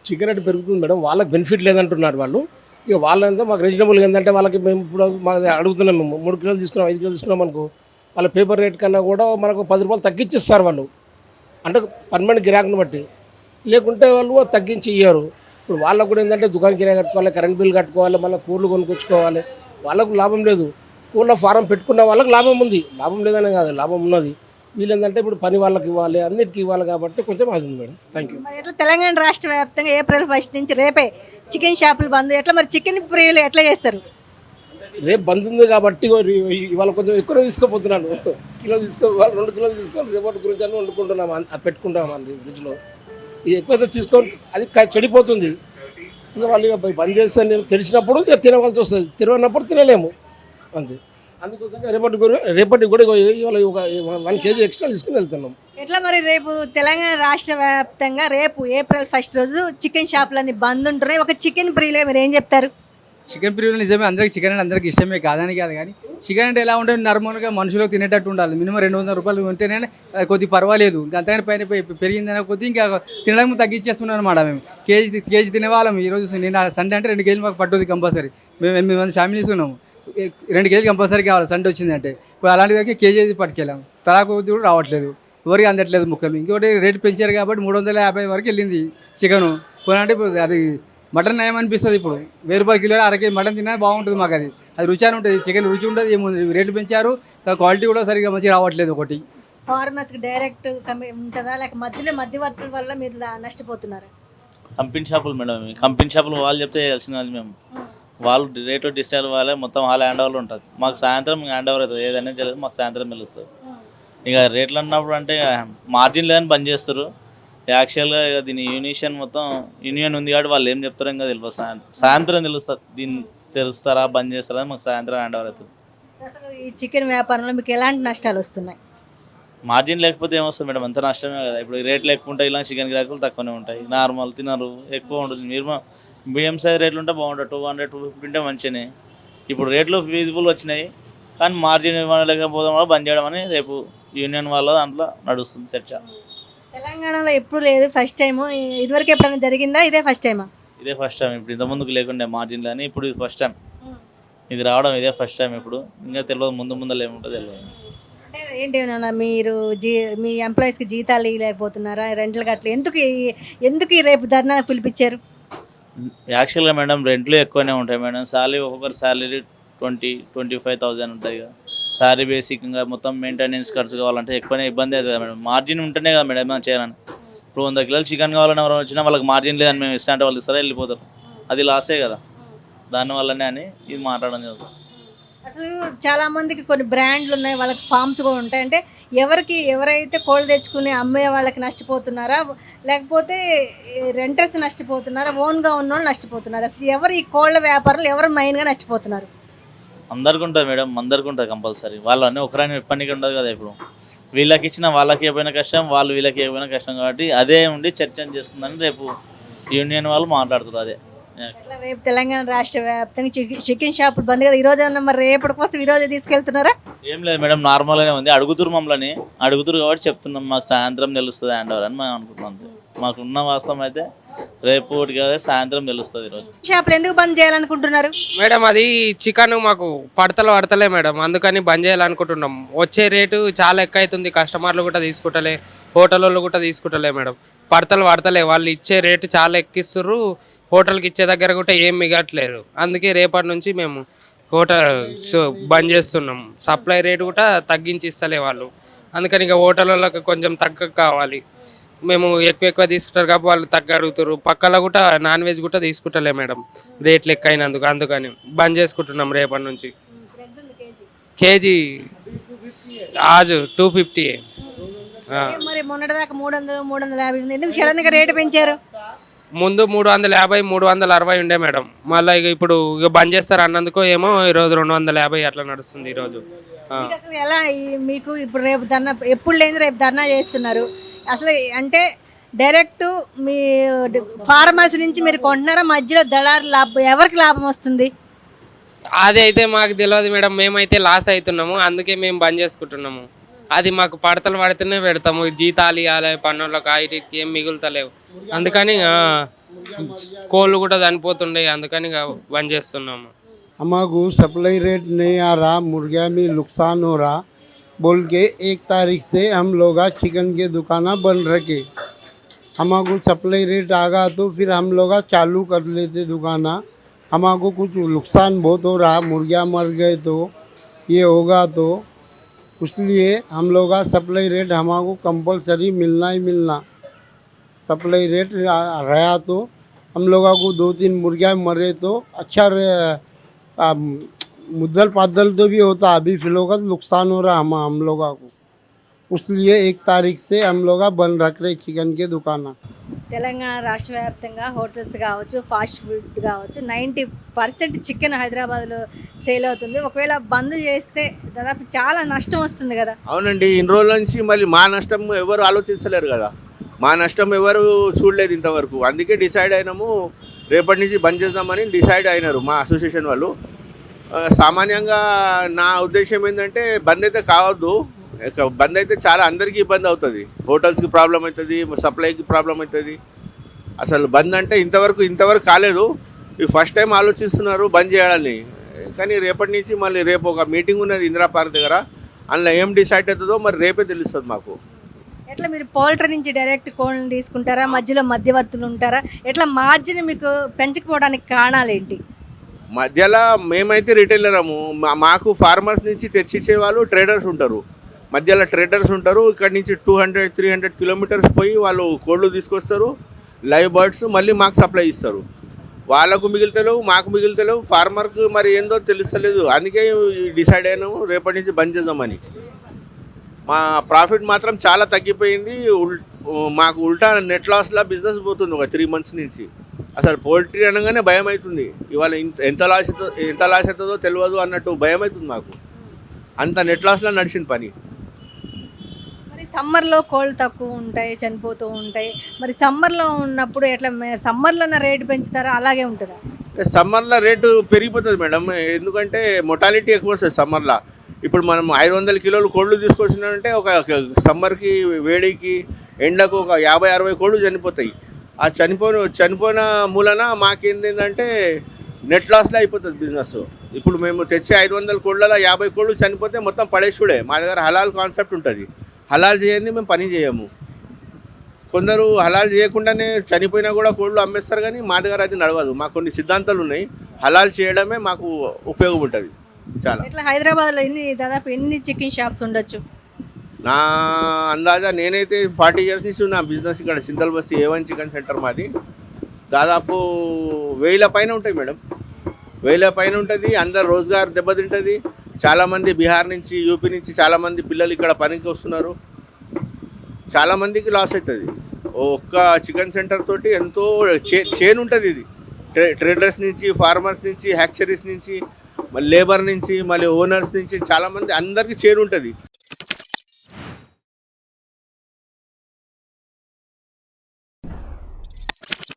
Chicken rate పెరుగుతుంది madam. వాళ్ళకి benefit లేదంటున్నారు వాళ్ళు. ఇక వాళ్ళంతా మాకు రీజనబుల్గా ఏంటంటే వాళ్ళకి మేము ఇప్పుడు మాకు అడుగుతున్నాం మేము 3 కిలోలు తీసుకున్నాం, 5 కిలోలు తీసుకున్నాం అనుకో, వాళ్ళ పేపర్ రేట్ కన్నా కూడా మనకు రూ. 10 తగ్గించిస్తారు వాళ్ళు. అంటే పర్మనెంట్ గిరాకుని బట్టి. లేకుంటే వాళ్ళు తగ్గించి ఇయ్యరు. ఇప్పుడు వాళ్ళకు కూడా ఏంటంటే దుకాణం కిరాయి కట్టుకోవాలి, కరెంట్ బిల్ కట్టుకోవాలి, మళ్ళీ కూరలు కొనుక్కొచ్చుకోవాలి. వాళ్ళకు లాభం లేదు. కోళ్ళ ఫారం పెట్టుకున్న వాళ్ళకి లాభం ఉంది. లాభం లేదనే కాదు, లాభం ఉన్నది. వీళ్ళేందంటే ఇప్పుడు పని వాళ్ళకి ఇవ్వాలి, అన్నిటికీ ఇవ్వాలి కాబట్టి కొంచెం అది ఉంది మేడం. Thank you. మరి ఎట్లా తెలంగాణ రాష్ట్ర వ్యాప్తంగా ఏప్రిల్ 1 నుంచి రేపే చికెన్ షాపులు బంద్. ఎట్లా మరి చికెన్ ప్రియులు ఎట్లా చేస్తారు? రేపు బంద్ ఉంది కాబట్టి ఇవాళ కొంచెం ఎక్కువ తీసుకోపోతున్నాను. కిలో తీసుకో, 2 కిలోలు తీసుకొని రేపటి గురించి అని వండుకుంటున్నాం, పెట్టుకుంటాం అండి ఫ్రిడ్జ్లో. ఇది ఎక్కువ తీసుకొని అది చెడిపోతుంది. ఇక వాళ్ళు ఇక బంద్ చేస్తే నేను తెలిసినప్పుడు ఇక తినవలసి వస్తుంది, తిననప్పుడు తినలేము అంతే. అందుకోసం రేపటి కూడా ఇవాళ ఒక 1 కేజీ ఎక్స్ట్రా తీసుకుని వెళ్తున్నాం. ఎట్లా మరి రేపు తెలంగాణ రాష్ట్ర వ్యాప్తంగా రేపు ఏప్రిల్ 1 రోజు చికెన్ షాపులన్నీ బంద్ ఉంటున్నాయి. ఒక చికెన్ ప్రియులే మీరు ఏం చెప్తారు? చికెన్ ప్రియులు నిజమే, అందరికి చికెన్ అంటే అందరికి ఇష్టమే, కాదని కాదు. కానీ చికెన్ అంటే ఎలా ఉంటుంది, నార్మల్గా మనుషులకు తినేటట్టు ఉండాలి. మినిమం 200 రూపాయలు ఉంటేనే కొద్దిగా పర్వాలేదు. అంతగానే పైన పెరిగిందనే కొద్ది ఇంకా తినడం తగ్గించేస్తున్నాం అనమాట. మేము కేజీ తినేవాళ్ళం. ఈరోజు నేను సండే అంటే 2 కేజీలు మాకు పట్టుది కంపల్సరీ. మేము 8 మంది ఫ్యామిలీస్ ఉన్నాము. 2 కేజీలు కంపల్సరీ కావాలి సండే వచ్చిందంటే. ఇప్పుడు అలాంటిది కేజీ పట్టుకెళ్ళాము. తలా కొద్ది కూడా రావట్లేదు, ఎవరికి అందట్లేదు ముక్కలు. ఇంకోటి రేటు పెంచారు కాబట్టి 350 వరకు వెళ్ళింది చికెను. కొనంటే ఇప్పుడు అది మటన్ నయం అనిపిస్తుంది. ఇప్పుడు 1000 రూపాయల కిలో, అరకేజీ మటన్ తిన్నా బాగుంటుంది మాకు. అది రుచి అని ఉంటుంది. చికెన్ రుచి ఉంటుంది, ఏముంది. రేట్లు పెంచారు, క్వాలిటీ కూడా సరిగ్గా మంచిగా రావట్లేదు. ఒకటి ఫార్మర్స్కి డైరెక్ట్ ఉంటుందా, లేక మధ్యవర్తుల వల్ల మీరు నష్టపోతున్నారా? కంపెనీ షాపులు మేడం, కంపెనీ షాపులు వాళ్ళు చెప్తే తెలిసిన వాళ్ళు మేము. వాళ్ళు రేట్లు డిస్టైల్ వాళ్ళే మొత్తం వాళ్ళ హ్యాండ్ ఓవర్లో ఉంటుంది. మాకు సాయంత్రం హ్యాండ్ ఓవర్ అవుతుంది. ఏదైనా తెలియదు, మాకు సాయంత్రం తెలుస్తుంది. ఇక రేట్లు అన్నప్పుడు అంటే మార్జిన్ లేదని బంద్ చేస్తారు. యాక్చువల్గా ఇక దీని యూనియన్ ఉంది కాబట్టి వాళ్ళు ఏం చెప్తారో ఇంకా తెలియదు. సాయంత్రం తెలుస్తుంది. దీన్ని తెలుస్తారా బంద్ చేస్తారా మాకు సాయంత్రం హ్యాండ్ ఓవర్ అవుతుంది. అసలు ఈ చికెన్ వ్యాపారంలో మీకు ఎలాంటి నష్టాలు వస్తున్నాయి? మార్జిన్ లేకపోతే ఏమొస్తుంది మేడం, అంత నష్టమే కదా. ఇప్పుడు రేట్ లేకుంటే ఇలా చికెన్ గిరాకులు తక్కువనే ఉంటాయి. నార్మల్ తినరు, ఎక్కువ ఉంటుంది. మీడియం సైజ్ రేట్లు ఉంటే బాగుంటుంది. 200, 250 ఉంటే మంచిగానే. ఇప్పుడు రేట్లు ఫీజిబుల్ వచ్చినాయి కానీ మార్జిన్ ఇవ్వలేకపోవడం వల్ల బంద్ చేయడం అని రేపు యూనియన్ వాళ్ళ దాంట్లో నడుస్తుంది చర్చ. తెలంగాణలో ఎప్పుడు లేదు, ఫస్ట్ టైము. ఇదివరకు ఎప్పుడైనా జరిగిందా? ఇదే ఫస్ట్ టైమా? ఇదే ఫస్ట్ టైం. ఇప్పుడు ఇంతకుముందుకు లేకుండే మార్జిన్లు అని, ఇప్పుడు ఇది ఫస్ట్ టైం. ఇది రావడం ఇదే ఫస్ట్ టైం. ఇప్పుడు ఇంకా తెలియదు, ముందు ఏముంటుందో తెలియదు. అంటే ఏంటి నాన్న, మీరు మీ ఎంప్లాయీస్కి జీతాలు ఇవ్వలేకపోతున్నారా? రెంట్లు గట్ల ఎందుకు ఈ రేపు ధర్నా పిలిపించారు? యాక్చువల్గా మేడం రెంట్లు ఎక్కువనే ఉంటాయి మేడం. శాలరీ ఒక్కొక్కరి శాలరీ 20-25,000 ఉంటుంది కదా. శాలరీ బేసిక్గా మొత్తం మెయింటెనెన్స్ ఖర్చు కావాలంటే ఎక్కువనే ఇబ్బంది అవుతుంది కదా మేడం. మార్జిన్ ఉంటేనే కదా మేడం ఏమైనా చేయాలని. ఇప్పుడు 100 కిలోలు చికెన్ కావాలని ఎవరైనా వచ్చినా వాళ్ళకి మార్జిన్ లేదని మేము ఇస్తా అంటే వాళ్ళు ఇస్తారా, వెళ్ళిపోతారు. అది లాసే కదా. దానివల్లనే అని ఇది మాట్లాడడం జరుగుతుంది. అసలు చాలామందికి కొన్ని బ్రాండ్లు ఉన్నాయి, వాళ్ళకి ఫామ్స్ కూడా ఉంటాయి. అంటే ఎవరైతే కోళ్ళు తెచ్చుకుని అమ్మే వాళ్ళకి నష్టపోతున్నారా, లేకపోతే రెంటర్స్ నష్టపోతున్నారా, ఓన్గా ఉన్న వాళ్ళు నష్టపోతున్నారు? అసలు ఎవరు ఈ కోళ్ళ వ్యాపారంలో ఎవరు మెయిన్గా నష్టపోతున్నారు? అందరికి ఉంటుంది మేడం, అందరికి ఉంటుంది కంపల్సరీ. వాళ్ళని ఒకరైనా ఇబ్బందిగా ఉండదు కదా. ఇప్పుడు వీళ్ళకి ఇచ్చిన వాళ్ళకి ఇవ్వకపోయినా కష్టం, వాళ్ళు వీళ్ళకి ఇవ్వకపోయినా కష్టం. కాబట్టి అదే ఉండి చర్చను చేసుకుందని రేపు యూనియన్ వాళ్ళు మాట్లాడుతారు. అదే రేపు తెలంగాణ రాష్ట్ర వ్యాప్తంగా చికెన్ షాపులు బంద్ కదా. ఈరోజు అన్న మరి రేపటి కోసం ఈరోజు తీసుకెళ్తున్నారా? ఏం లేదు మేడం, నార్మల్గానే ఉంది. అడుగుతురు మమ్మల్ని, అడుగుతురు కాబట్టి చెప్తున్నాం. మాకు సాయంత్రం తెలుస్తుంది హ్యాండ్ ఓవర్ అని మేము అనుకుంటున్నాం. అంతే. మాకున్న వాస్తవం అయితే రేపు కదా సాయంత్రం తెలుస్తుంది. ఈరోజు షాపులు ఎందుకు బంద్ చేయాలనుకుంటున్నారు మేడం? అది చికెన్ మాకు పడతలే మేడం, అందుకని బంద్ చేయాలనుకుంటున్నాం. వచ్చే రేటు చాలా ఎక్కువ అవుతుంది. కస్టమర్లు కూడా తీసుకుంటలే, హోటల్ వాళ్ళు కూడా తీసుకుంటలే మేడం. పడతలే, వాళ్ళు ఇచ్చే రేటు చాలా ఎక్కిస్తుర్రు. హోటల్కి ఇచ్చే దగ్గర కూడా ఏం మిగట్లేరు. అందుకే రేపటి నుంచి మేము హోటల్ బంద్ చేస్తున్నాం. సప్లై రేటు కూడా తగ్గించి ఇస్తలే వాళ్ళు. అందుకని ఇక హోటల్ వాళ్ళకి కొంచెం తగ్గ కావాలి. మేము ఎక్కువ తీసుకుంటారు కాబట్టి వాళ్ళు తగ్గ అడుగుతారు. పక్కలో కూడా నాన్ వెజ్ కూడా తీసుకుంటలే మేడం, రేట్లు ఎక్కువ అయినందుకు. అందుకని బంద్ చేసుకుంటున్నాం రేపటి నుంచి. కేజీ ఆజు 250. మరి మొన్నటిదాకా 300-350 ఎందుకు సడన్గా రేటు పెంచారు? ముందు 350, 360 ఉండే మేడం. మళ్ళీ ఇప్పుడు బంద్ చేస్తారు అన్నందుకు ఏమో ఈరోజు 250 అట్లా నడుస్తుంది ఈరోజు. అసలు ఎలా మీకు ఇప్పుడు రేపు ధర్నా ఎప్పుడు లేని రేపు ధర్నా చేస్తున్నారు? అసలు అంటే డైరెక్ట్ మీ ఫార్మర్స్ నుంచి మీరు కొంటున్నారా, మధ్యలో దళారు లాభం ఎవరికి లాభం వస్తుంది? అది అయితే మాకు తెలియదు మేడం. మేమైతే లాస్ అవుతున్నాము, అందుకే మేము బంద్ చేసుకుంటున్నాము. అది మాకు పడతలు పడితేనే పెడతాము. జీతాలు ఇవ్వాలి, పన్నులకు వాటికి ఏం మిగులుతలేవు. అందుకని కోళ్ళు కూడా చనిపోతుండే, అందుకని ఇక బంద్ చేస్తున్నాము. हमारे सप्लाई रेट नहीं आ रहा, मुर्गिया में नुकसान हो रहा बोल के 1 तारीख से हम लोग चिकन के दुकाना बंद रखे. हमारे सप्लाई रेट आ गया तो फिर हम लोग चालू कर लेते दुकाना. हमारे कुछ नुकसान बहुत हो रहा, मुर्गिया मर गए तो ये होगा तो इसलिए हम लोग सप्लाई रेट हमारे कंपलसरी मिलना ही मिलना. सप्लाई रेट रहा तो हम लोगों को 2-3 मुर्गिया मरे तो अच्छा मुद्दल पादल तो भी होता. अभी फिलहाल नुकसान हो रहा हम लोगों को, इसलिए 1 तारीख से हम लोग बंद रख रहे चिकन के दुकाना. తెలంగాణ రాష్ట్ర వ్యాప్తంగా హోటల్స్ కావచ్చు, ఫాస్ట్ ఫుడ్ కావచ్చు, 90% చికెన్ హైదరాబాద్లో సేల్ అవుతుంది. ఒకవేళ బంద్ చేస్తే దాదాపు చాలా నష్టం వస్తుంది కదా. అవునండి, ఇన్ని రోజుల నుంచి మళ్ళీ మా నష్టం ఎవరు ఆలోచించలేరు కదా. మా నష్టం ఎవరు చూడలేదు ఇంతవరకు. అందుకే డిసైడ్ అయినాము రేపటి నుంచి బంద్ చేద్దామని డిసైడ్ అయినారు మా అసోసియేషన్ వాళ్ళు. సామాన్యంగా నా ఉద్దేశం ఏంటంటే బంద్ అయితే కావద్దు. బంద్ అయితే చాలా అందరికీ ఇబ్బంది అవుతుంది. హోటల్స్కి ప్రాబ్లం అవుతుంది, సప్లైకి ప్రాబ్లం అవుతుంది. అసలు బంద్ అంటే ఇంతవరకు కాలేదు. ఈ ఫస్ట్ టైం ఆలోచిస్తున్నారు బంద్ చేయాలని. కానీ రేపటి నుంచి మళ్ళీ రేపు ఒక మీటింగ్ ఉన్నది ఇందిరా పార్క్ దగ్గర. అందులో ఏం డిసైడ్ అవుతుందో మరి రేపే తెలుస్తుంది మాకు. ఎట్లా మీరు పౌల్ట్రీ నుంచి డైరెక్ట్ కోళ్ళని తీసుకుంటారా, మధ్యలో మధ్యవర్తులు ఉంటారా? ఎట్లా మార్జిన్ మీకు పెంచకపోవడానికి కారణాలు ఏంటి? మధ్యలో మేమైతే రిటైలరము, మాకు ఫార్మర్స్ నుంచి తెచ్చిచ్చే వాళ్ళు ట్రేడర్స్ ఉంటారు. మధ్యలో ట్రేడర్స్ ఉంటారు. ఇక్కడ నుంచి 200-300 కిలోమీటర్స్ పోయి వాళ్ళు కోళ్ళు తీసుకొస్తారు, లైవ్ బర్డ్స్, మళ్ళీ మాకు సప్లై ఇస్తారు. వాళ్ళకు మిగులుతలేవు, మాకు మిగులుతలేవు. ఫార్మర్కు మరి ఏందో తెలుస్తలేదు. అందుకే డిసైడ్ అయినాము రేపటి నుంచి బంద్ చేద్దామని. మా ప్రాఫిట్ మాత్రం చాలా తగ్గిపోయింది. మాకు ఉల్టా నెట్ లాస్లా బిజినెస్ పోతుంది ఒక 3 months నుంచి. అసలు పౌల్ట్రీ అనగానే భయం అవుతుంది. ఇవాళ ఎంత లాస్ అవుతుందో తెలియదు అన్నట్టు భయం అవుతుంది మాకు. అంత నెట్ లాస్లో నడిచింది పని. మరి సమ్మర్లో కోళ్ళు తక్కువ ఉంటాయి, చనిపోతూ ఉంటాయి. మరి సమ్మర్లో ఉన్నప్పుడు ఎట్లా సమ్మర్లో రేటు పెంచుతారా, అలాగే ఉంటుందా? సమ్మర్లో రేటు పెరిగిపోతుంది మేడం. ఎందుకంటే మొటాలిటీ ఎక్కువ వస్తుంది సమ్మర్లో. ఇప్పుడు మనం 500 కిలోలు కోళ్ళు తీసుకొచ్చినామంటే ఒక సమ్మర్కి వేడికి ఎండకు ఒక 50-60 కోళ్ళు చనిపోతాయి. ఆ చనిపోయిన మూలన మాకేంటంటే నెట్ లాస్లో అయిపోతుంది బిజినెస్. ఇప్పుడు మేము తెచ్చే 500 కోళ్ళలో 50 కోళ్ళు చనిపోతే మొత్తం పడేసుడే. మా దగ్గర హలాల్ కాన్సెప్ట్ ఉంటుంది. హలాల్ చేయండి మేము పని చేయము. కొందరు హలాల్ చేయకుండానే చనిపోయినా కూడా కోళ్ళు అమ్మేస్తారు, కానీ మా దగ్గర అది నడవదు. మాకు కొన్ని సిద్ధాంతాలు ఉన్నాయి. హలాల్ చేయడమే మాకు ఉపయోగం ఉంటుంది చాలా. ఇట్లా హైదరాబాద్లో దాదాపు ఎన్ని చికెన్ షాప్స్ ఉండొచ్చు? నా అందాజా నేనైతే 40 years నుంచి నా బిజినెస్ ఇక్కడ సిందల్ బస్తి A1 చికెన్ సెంటర్ మాది. దాదాపు 1000 పైన ఉంటాయి మేడం, 1000 పైన ఉంటుంది. అందరు రోజ్గార్ దెబ్బతింటుంది. చాలామంది బీహార్ నుంచి, యూపీ నుంచి చాలామంది పిల్లలు ఇక్కడ పనికి వస్తున్నారు. చాలామందికి లాస్ అవుతుంది. ఒక్క చికెన్ సెంటర్ తోటి ఎంతో చైన్ ఉంటుంది. ఇది ట్రేడర్స్ నుంచి, ఫార్మర్స్ నుంచి, హ్యాచరీస్ నుంచి, మళ్ళీ లేబర్ నుంచి, మళ్ళీ ఓనర్స్ నుంచి చాలామంది అందరికీ చైన్ ఉంటుంది.